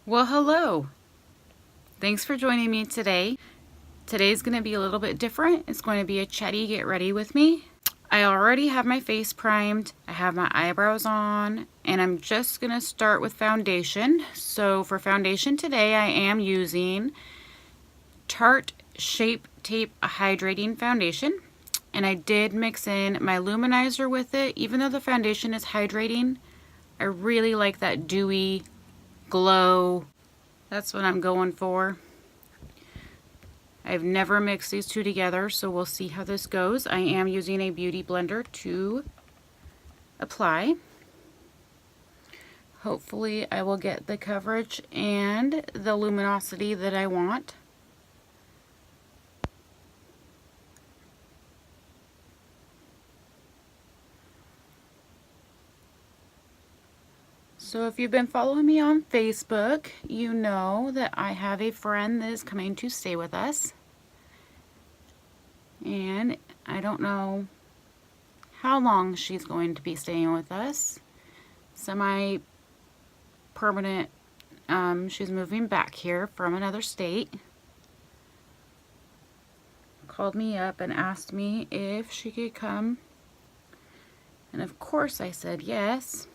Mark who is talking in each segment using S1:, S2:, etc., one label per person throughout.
S1: Well, hello. Thanks for joining me today. Today's going to be a little bit different. It's going to be a chatty get ready with me. I already have my face primed. I have my eyebrows on, and I'm just going to start with foundation. So for foundation today, I am using Tarte Shape Tape Hydrating Foundation. And I did mix in my luminizer with it. Even though the foundation is hydrating, I really like that dewy glow. That's what I'm going for. I've never mixed these two together, so we'll see how this goes. I am using a beauty blender to apply. Hopefully I will get the coverage and the luminosity that I want. So if you've been following me on Facebook, you know that I have a friend that is coming to stay with us. And I don't know how long she's going to be staying with us. Semi-permanent. She's moving back here from another state. Called me up and asked me if she could come. And of course I said yes.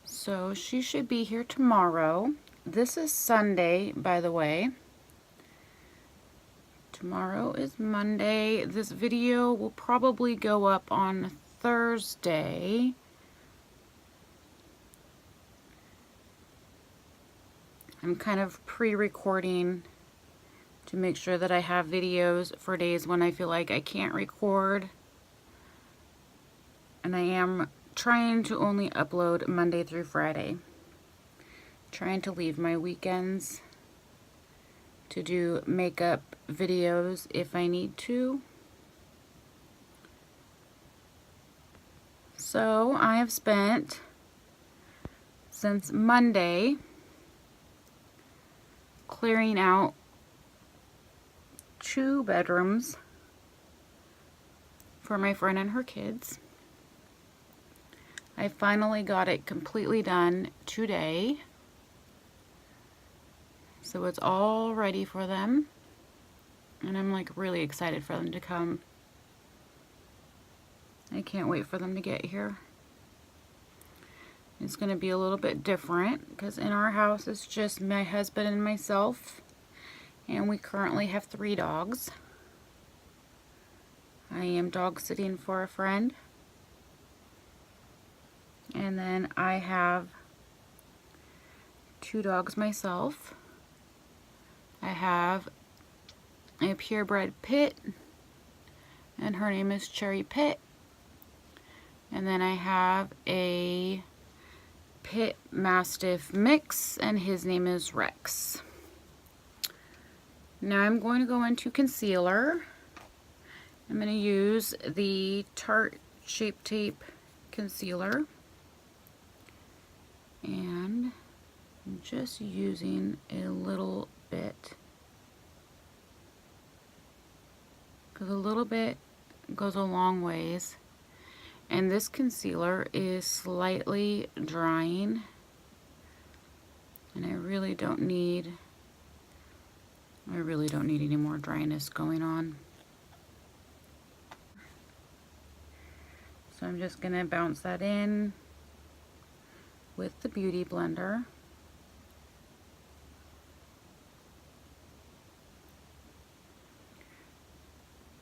S1: So she should be here tomorrow. This is Sunday, by the way. Tomorrow is Monday. This video will probably go up on Thursday. I'm kind of pre-recording to make sure that I have videos for days when I feel like I can't record. And I am trying to only upload Monday through Friday. Trying to leave my weekends to do makeup videos if I need to. So I have spent since Monday clearing out 2 bedrooms for my friend and her kids. I finally got it completely done today. So it's all ready for them. And I'm like really excited for them to come. I can't wait for them to get here. It's going to be a little bit different because in our house it's just my husband and myself. And we currently have 3 dogs. I am dog sitting for a friend. And then I have 2 dogs myself. I have a purebred pit, and her name is Cherry Pit. And then I have a pit mastiff mix, and his name is Rex. Now I'm going to go into concealer. I'm going to use the Tarte Shape Tape concealer. And I'm just using a little bit. Because a little bit goes a long ways. And this concealer is slightly drying. And I really don't need any more dryness going on. So I'm just going to bounce that in with the beauty blender.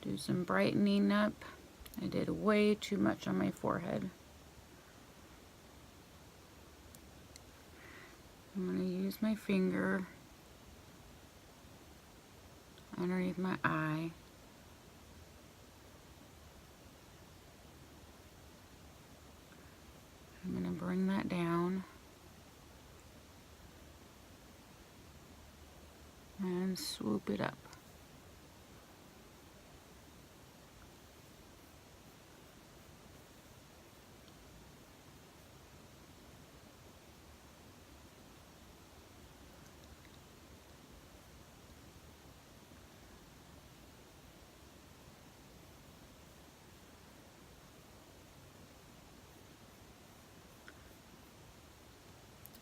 S1: Do some brightening up. I did way too much on my forehead. I'm going to use my finger underneath my eye. I'm going to bring that down and swoop it up.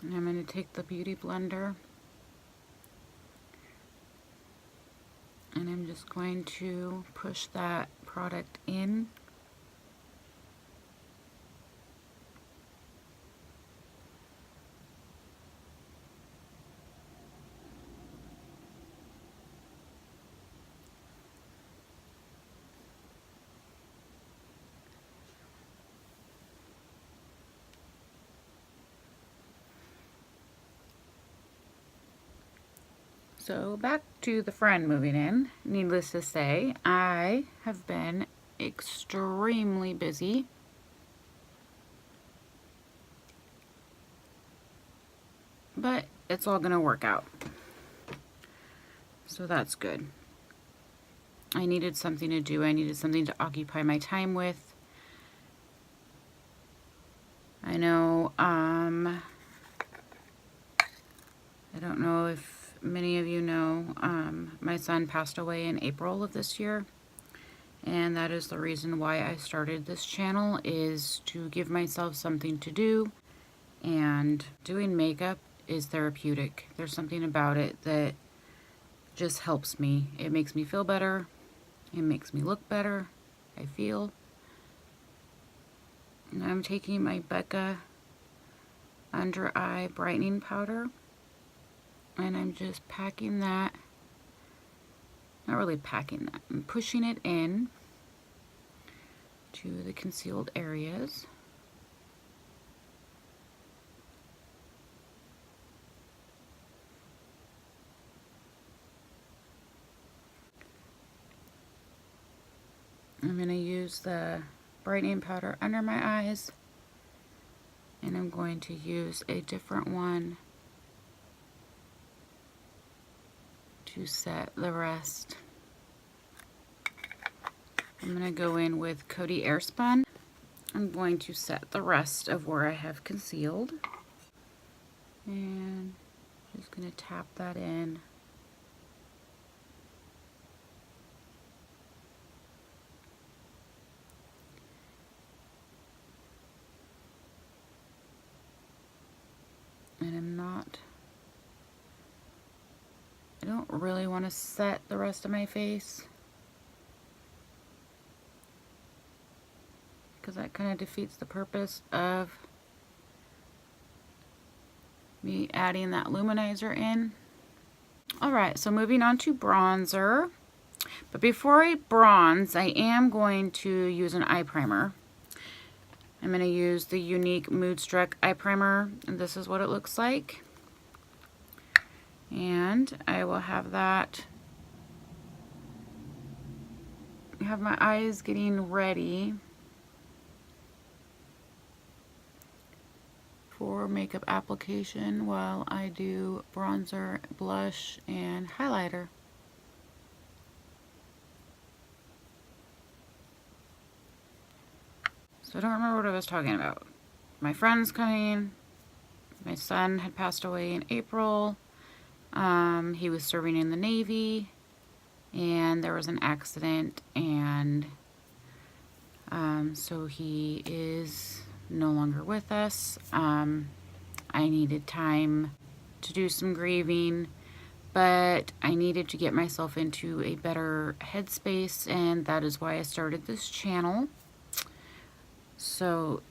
S1: And I'm going to take the Beauty Blender and I'm just going to push that product in. So back to the friend moving in. Needless to say, I have been extremely busy. But it's all gonna work out. So that's good. I needed something to do. I needed something to occupy my time with. I know, I don't know if many of you know, my son passed away in April of this year, and that is the reason why I started this channel, is to give myself something to do, and doing makeup is therapeutic. There's something about it that just helps me. It makes me feel better. It makes me look better. I feel. And I'm taking my Becca under eye brightening powder, and I'm just packing that, not really packing that, I'm pushing it in to the concealed areas. I'm going to use the brightening powder under my eyes, and I'm going to use a different one to set the rest. I'm going to go in with Coty Airspun. I'm going to set the rest of where I have concealed, and just going to tap that in. And I don't really want to set the rest of my face, because that kind of defeats the purpose of me adding that luminizer in. Alright, so moving on to bronzer. But before I bronze, I am going to use an eye primer. I'm going to use the Younique Moodstruck eye primer, and this is what it looks like. And I will have that, have my eyes getting ready for makeup application while I do bronzer, blush, and highlighter. So I don't remember what I was talking about. My friend's coming. My son had passed away in April. He was serving in the Navy, and there was an accident, and so he is no longer with us. I needed time to do some grieving, but I needed to get myself into a better headspace, and that is why I started this channel. So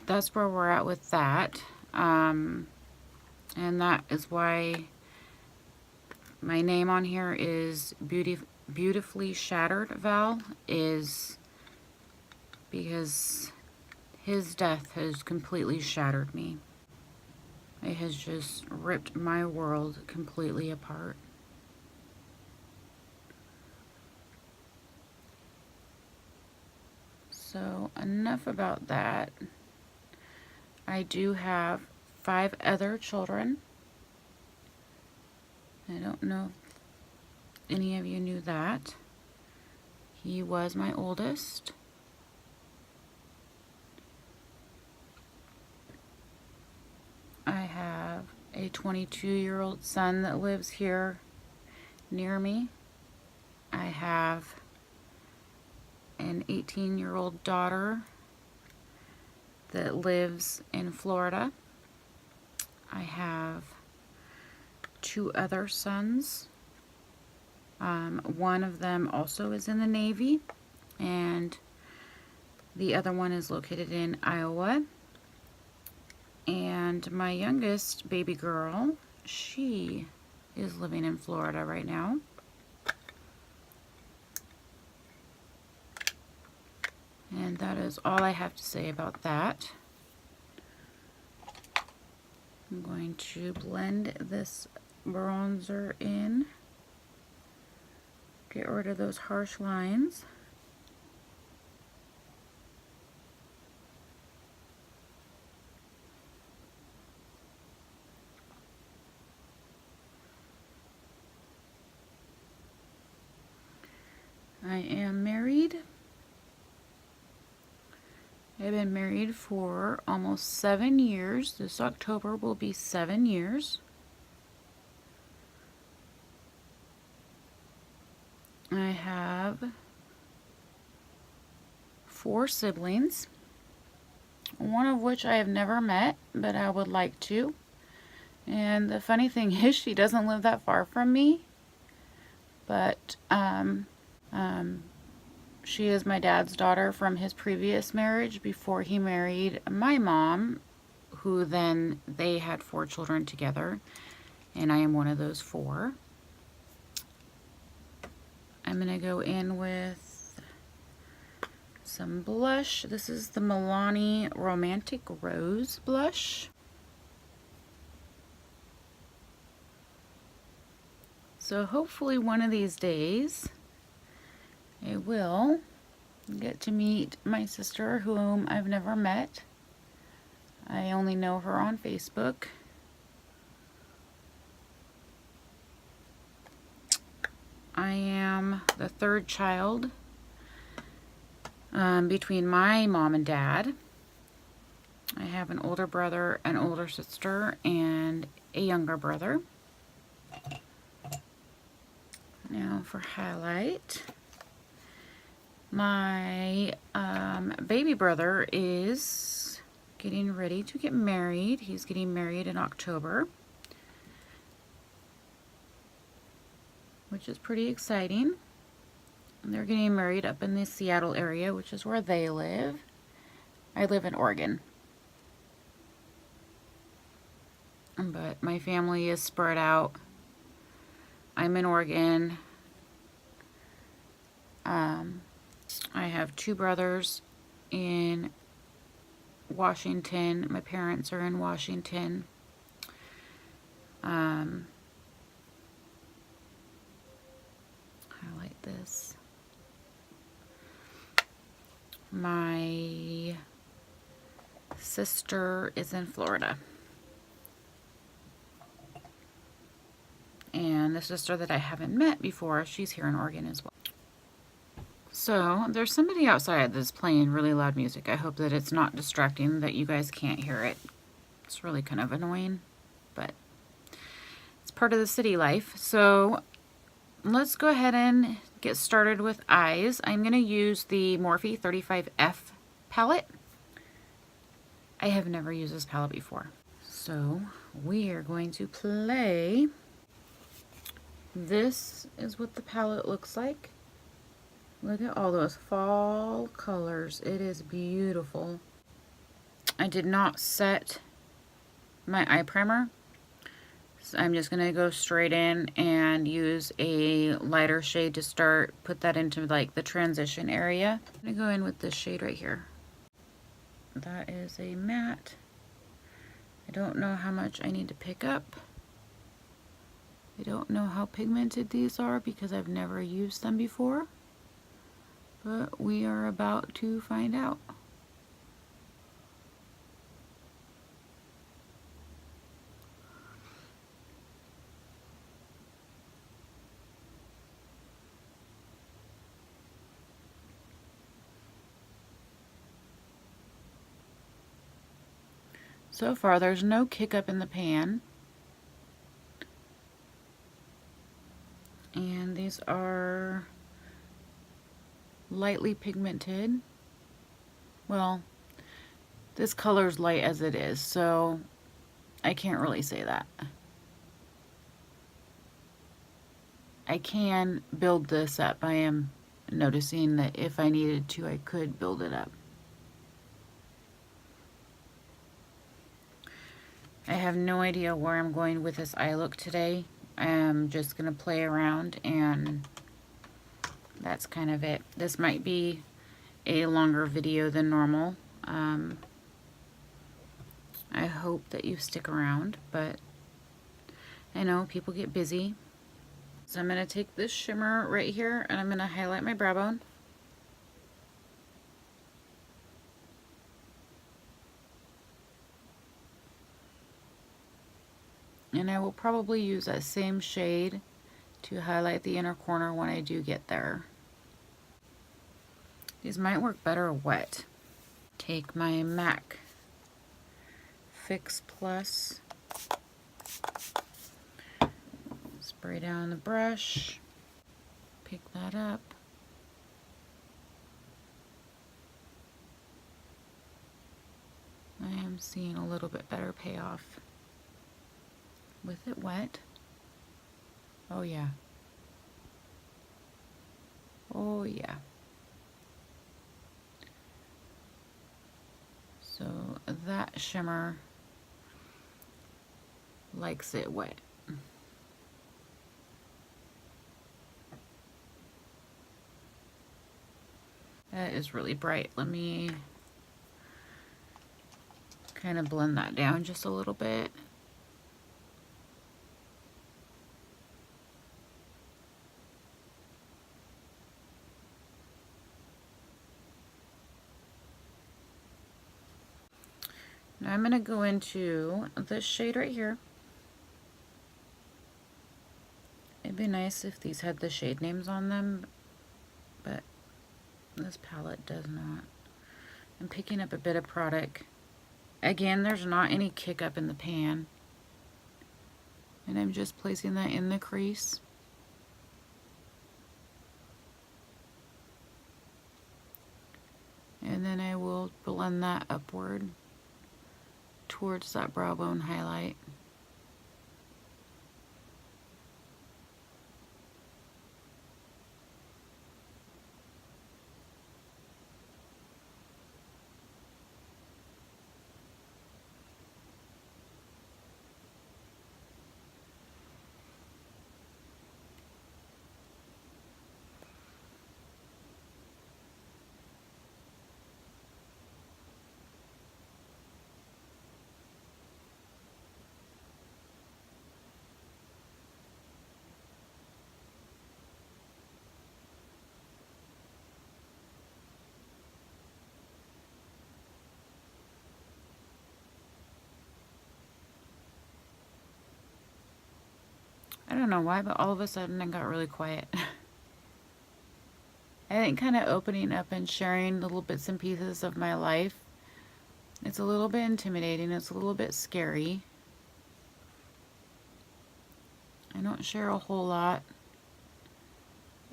S1: that's where we're at with that. And that is why my name on here is Beautifully Shattered Val, is because his death has completely shattered me. It has just ripped my world completely apart. So enough about that. I do have 5 other children. I don't know if any of you knew that. He was my oldest. I have a 22-year-old son that lives here near me. I have an 18-year-old daughter that lives in Florida. I have two other sons. One of them also is in the Navy, and the other one is located in Iowa. And my youngest baby girl, she is living in Florida right now. And that is all I have to say about that. I'm going to blend this bronzer in. Get rid of those harsh lines. I am married. I've been married for almost 7 years. This October will be 7 years. I have 4 siblings, one of which I have never met, but I would like to. And the funny thing is, she doesn't live that far from me, but she is my dad's daughter from his previous marriage before he married my mom, who then they had 4 children together, and I am one of those 4. I'm going to go in with some blush. This is the Milani Romantic Rose blush. So hopefully one of these days I will get to meet my sister, whom I've never met. I only know her on Facebook. I am the 3rd child between my mom and dad. I have an older brother, an older sister, and a younger brother. Now for highlight. My baby brother is getting ready to get married. He's getting married in October, which is pretty exciting. They're getting married up in the Seattle area, which is where they live. I live in Oregon, but my family is spread out. I'm in Oregon. I have 2 brothers in Washington. My parents are in Washington. Highlight this. My sister is in Florida. And the sister that I haven't met before, she's here in Oregon as well. So there's somebody outside that's playing really loud music. I hope that it's not distracting, that you guys can't hear it. It's really kind of annoying, but it's part of the city life. So let's go ahead and get started with eyes. I'm going to use the Morphe 35F palette. I have never used this palette before. So we are going to play. This is what the palette looks like. Look at all those fall colors. It is beautiful. I did not set my eye primer, so I'm just going to go straight in and use a lighter shade to start, put that into like the transition area. I'm going to go in with this shade right here. That is a matte. I don't know how much I need to pick up. I don't know how pigmented these are because I've never used them before, but we are about to find out. So far, there's no kick up in the pan. And these are lightly pigmented. Well, this color's light as it is, so I can't really say that. I can build this up. I am noticing that if I needed to, I could build it up. I have no idea where I'm going with this eye look today. I'm just gonna play around, and that's kind of it. This might be a longer video than normal. I hope that you stick around, but I know people get busy. So I'm gonna take this shimmer right here and I'm gonna highlight my brow bone. And I will probably use that same shade to highlight the inner corner when I do get there. These might work better wet. Take my MAC Fix Plus, spray down the brush, pick that up. I am seeing a little bit better payoff with it wet. Oh yeah. Oh yeah. So that shimmer likes it wet. That is really bright. Let me kind of blend that down just a little bit. Now I'm going to go into this shade right here. It'd be nice if these had the shade names on them, but this palette does not. I'm picking up a bit of product. Again, there's not any kick up in the pan. And I'm just placing that in the crease. And then I will blend that upward towards that brow bone highlight. I don't know why, but all of a sudden it got really quiet. I think kind of opening up and sharing little bits and pieces of my life, it's a little bit intimidating, it's a little bit scary. I don't share a whole lot.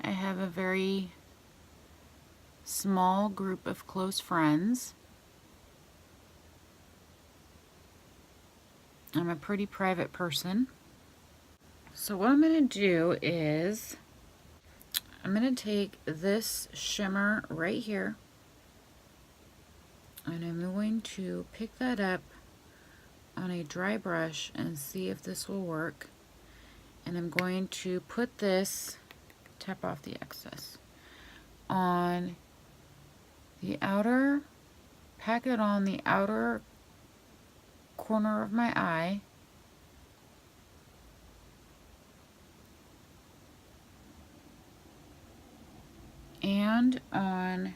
S1: I have a very small group of close friends. I'm a pretty private person. So what I'm going to do is I'm going to take this shimmer right here and I'm going to pick that up on a dry brush and see if this will work. And I'm going to put this, tap off the excess, on the outer, pack it on the outer corner of my eye. And on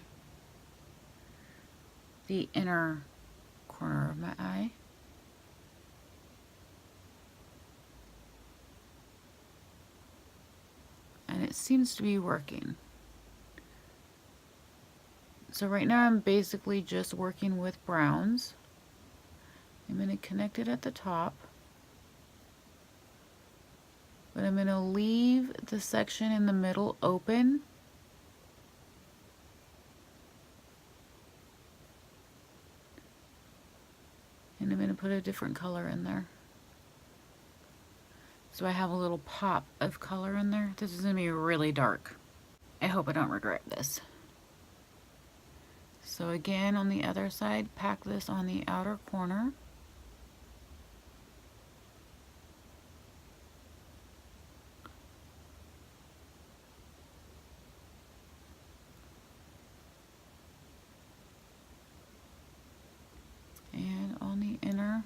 S1: the inner corner of my eye. And it seems to be working. So right now I'm basically just working with browns. I'm going to connect it at the top. But I'm going to leave the section in the middle open. And I'm going to put a different color in there. So I have a little pop of color in there. This is gonna be really dark. I hope I don't regret this. So again, on the other side, pack this on the outer corner. And on the inner,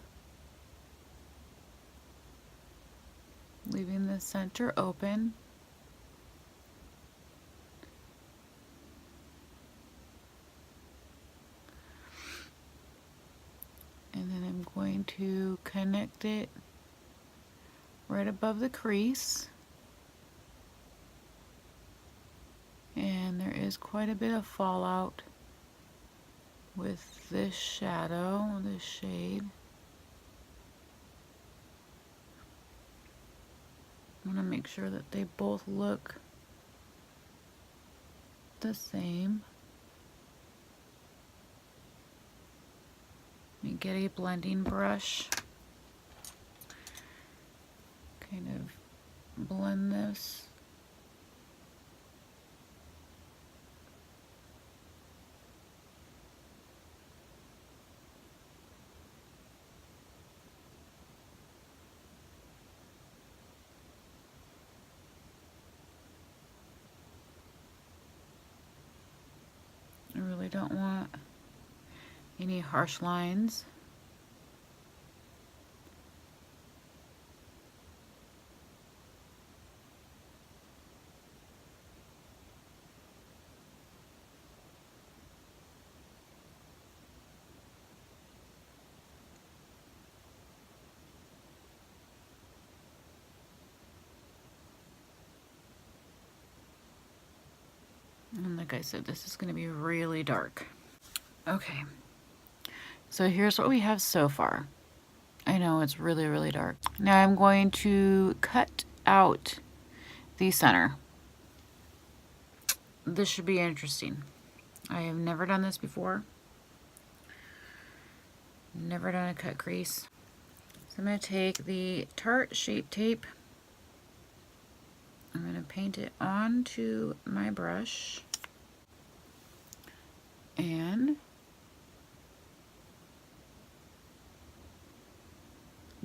S1: leaving the center open. And then I'm going to connect it right above the crease. And there is quite a bit of fallout with this shadow, this shade. I want to make sure that they both look the same. Let me get a blending brush. Kind of blend this. I really don't want any harsh lines. And like I said, this is going to be really dark. Okay, so here's what we have so far. I know it's really, really dark. Now I'm going to cut out the center. This should be interesting. I have never done this before. Never done a cut crease. So I'm going to take the Tarte Shape Tape. I'm going to paint it onto my brush. And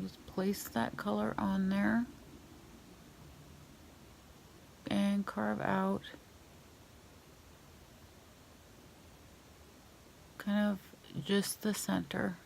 S1: just place that color on there and carve out kind of just the center.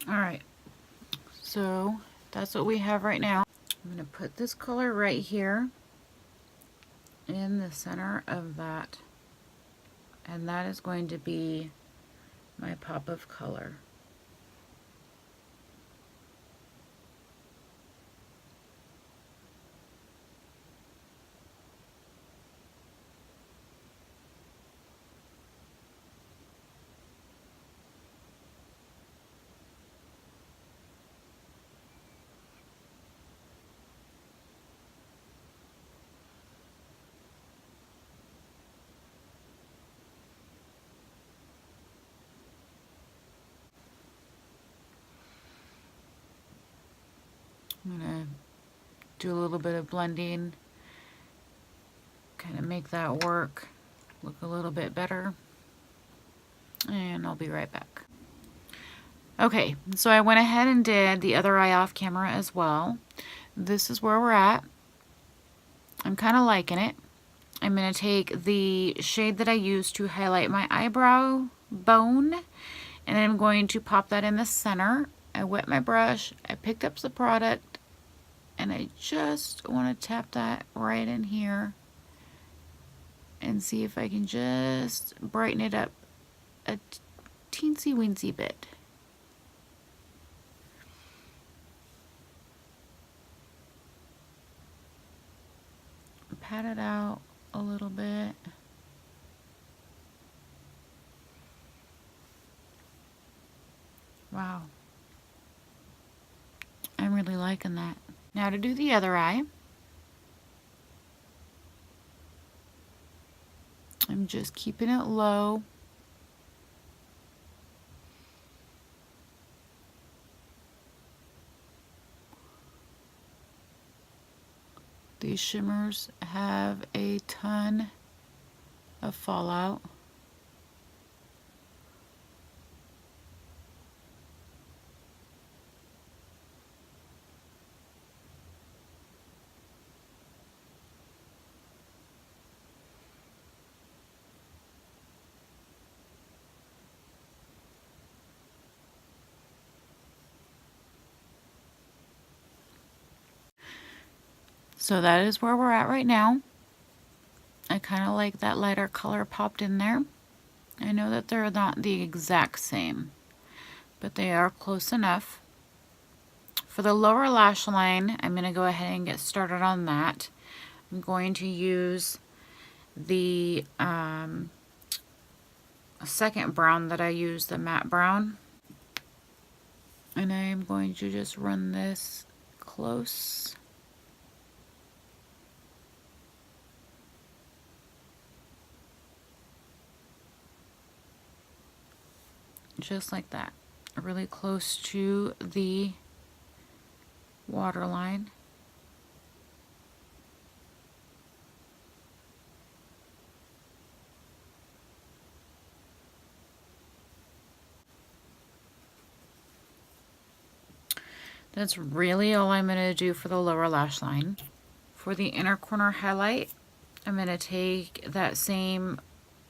S1: Alright, so that's what we have right now. I'm going to put this color right here in the center of that, and that is going to be my pop of color. I'm going to do a little bit of blending, kind of make that work look a little bit better, and I'll be right back. Okay, so I went ahead and did the other eye off camera as well. This is where we're at. I'm kind of liking it. I'm going to take the shade that I used to highlight my eyebrow bone, and I'm going to pop that in the center. I wet my brush, I picked up the product, and I just want to tap that right in here and see if I can just brighten it up a teensy weensy bit. Pat it out a little bit. Wow. I'm really liking that. Now to do the other eye. I'm just keeping it low. These shimmers have a ton of fallout. So that is where we're at right now. I kind of like that lighter color popped in there. I know that they're not the exact same, but they are close enough. For the lower lash line, I'm going to go ahead and get started on that. I'm going to use the second brown that I used, the matte brown. And I am going to just run this close. Just like that, really close to the waterline. That's really all I'm going to do for the lower lash line. For the inner corner highlight, I'm going to take that same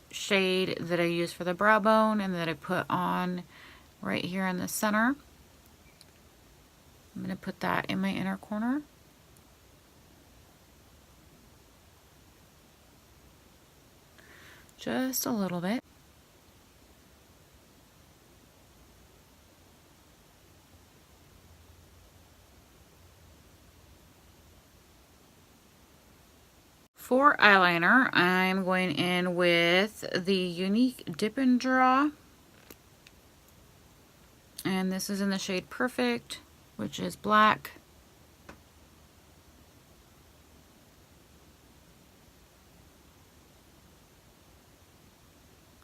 S1: shade that I used for the brow bone and that I put on right here in the center. I'm going to put that in my inner corner. Just a little bit. For eyeliner, I'm going in with the Younique Dip and Draw. And this is in the shade Perfect, which is black.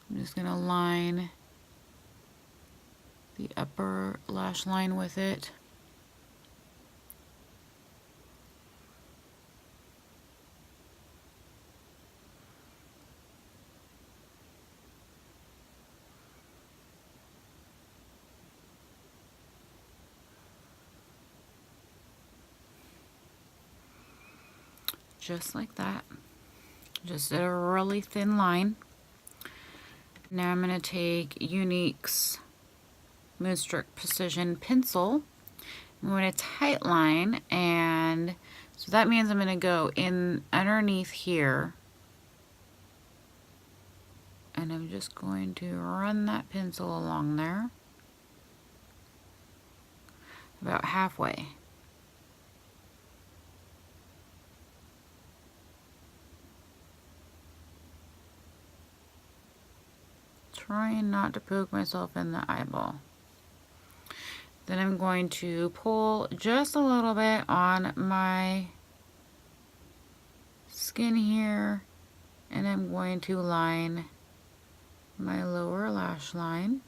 S1: I'm just going to line the upper lash line with it. Just like that. Just a really thin line. Now I'm going to take Younique's Moodstruck Precision Pencil. I'm going to tight line, and so that means I'm going to go in underneath here, and I'm just going to run that pencil along there about halfway. Trying not to poke myself in the eyeball. Then I'm going to pull just a little bit on my skin here, and I'm going to line my lower lash line.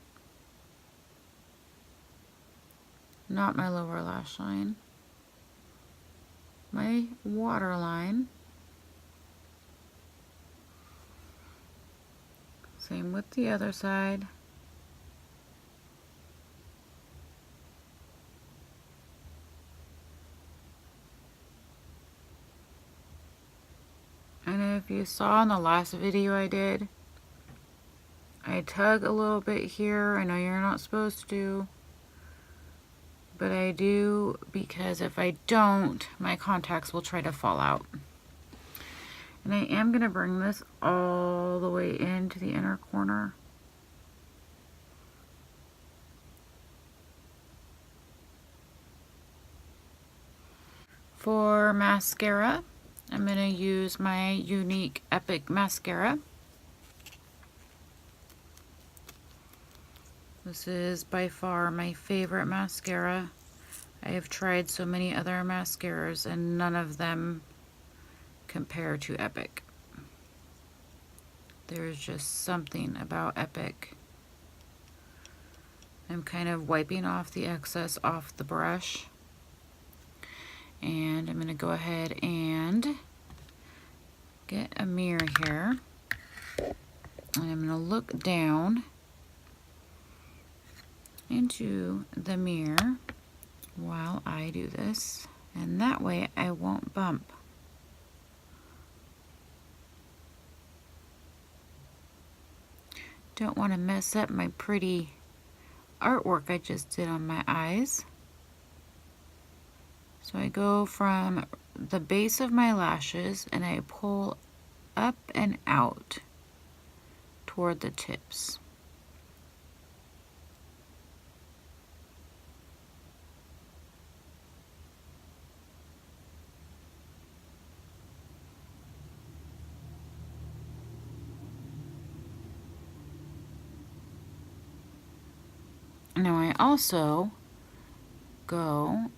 S1: Not my lower lash line. My waterline. Same with the other side. And if you saw in the last video I did, I tug a little bit here. I know you're not supposed to, but I do, because if I don't, my contacts will try to fall out. And I am going to bring this all the way into the inner corner. For mascara, I'm going to use my Younique Epic Mascara. This is by far my favorite mascara. I have tried so many other mascaras and none of them compare to Epic. There's just something about Epic. I'm kind of wiping off the excess off the brush. And I'm going to go ahead and get a mirror here. And I'm going to look down into the mirror while I do this. And that way I won't bump. Don't want to mess up my pretty artwork I just did on my eyes. So I go from the base of my lashes and I pull up and out toward the tips. Now I also go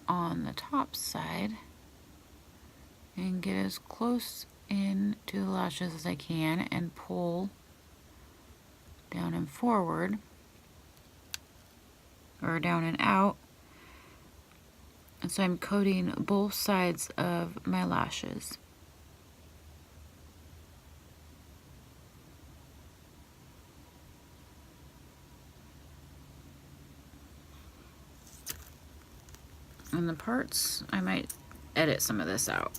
S1: on the top side and get as close in to the lashes as I can and pull down and forward, or down and out. And so I'm coating both sides of my lashes. And the parts, I might edit some of this out.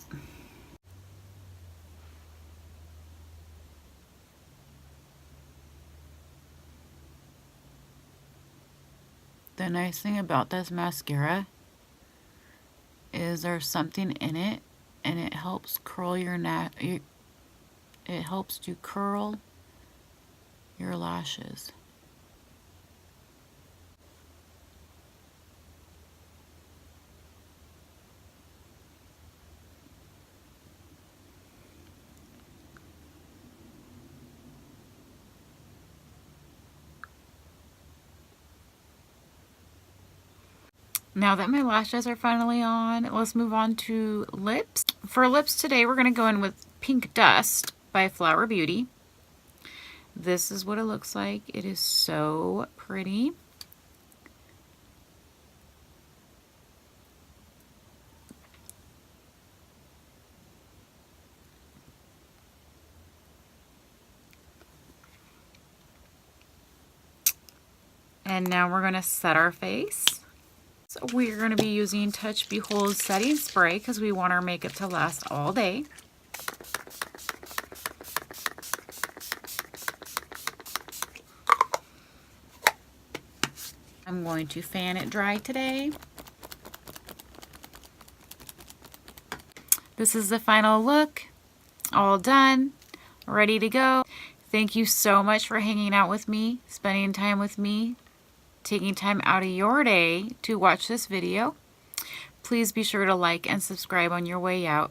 S1: The nice thing about this mascara is there's something in it, and it helps curl your it helps to curl your lashes. Now that my lashes are finally on, let's move on to lips. For lips today, we're going to go in with Pink Dust by Flower Beauty. This is what it looks like. It is so pretty. And now we're going to set our face. So we're going to be using Touch Behold Setting Spray because we want our makeup to last all day. I'm going to fan it dry today. This is the final look. All done. Ready to go. Thank you so much for hanging out with me, spending time with me, taking time out of your day to watch this video. Please be sure to like and subscribe on your way out.